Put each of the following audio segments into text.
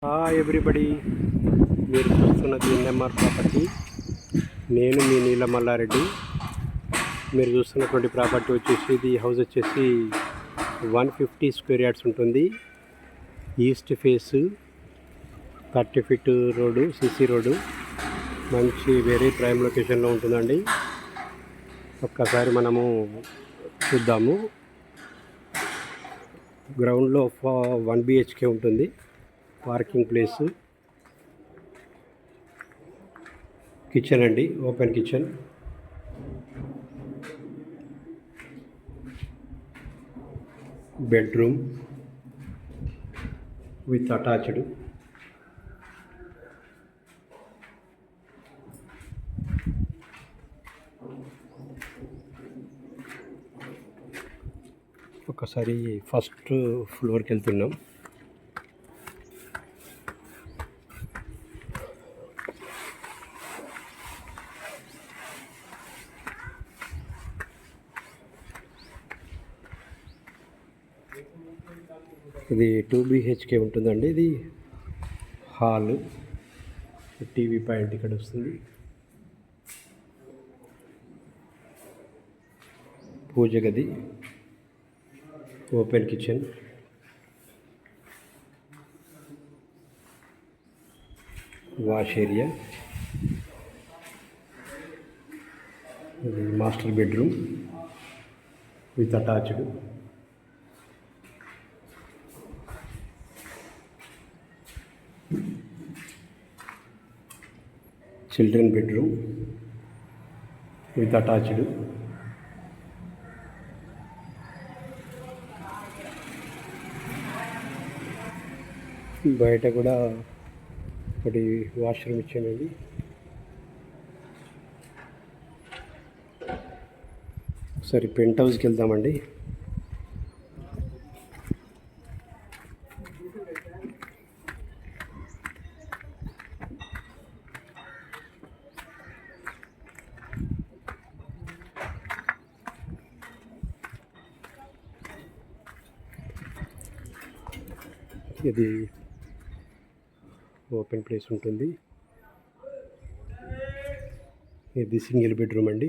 Hi everybody, మీరు చూస్తున్నది NMR property. నేను మీ నీల మల్లారెడ్డి. మీరు చూస్తున్నటువంటి ప్రాపర్టీ వచ్చేసి ఇది హౌస్ వచ్చేసి 150 స్క్వేర్ యార్డ్స్ ఉంటుంది. East face 30 feet road, CC road, మంచి వెరీ ప్రైమ్ లొకేషన్లో ఉంటుందండి. ఒక్కసారి మనము చూద్దాము. గ్రౌండ్లో 1 BHK ఉంటుంది. పార్కింగ్ ప్లేస్, కిచెన్ అండి, open kitchen, bedroom with attached, ఒకసారి ఫస్ట్ ఫ్లోర్కి వెళ్తున్నాం. ఇది 2 BHK ఉంటుందండి. ఇది హాల్, టీవీ పాయింట్ ఇక్కడ వస్తుంది, పూజ గది, ఓపెన్ కిచెన్, వాష్ ఏరియా, ఇది master bedroom with attached, children bedroom with attached, బయట కూడా ఒకటి వాష్రూమ్ ఇచ్చానండి. ఒకసారి పెంట్ హౌస్కి వెళ్దామండి. ఇది ఓపెన్ ప్లేస్ ఉంటుంది. ఇది సింగిల్ బెడ్రూమ్ అండి.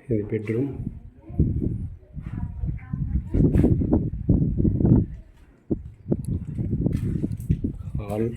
ఇది బెడ్రూమ్, హాల్,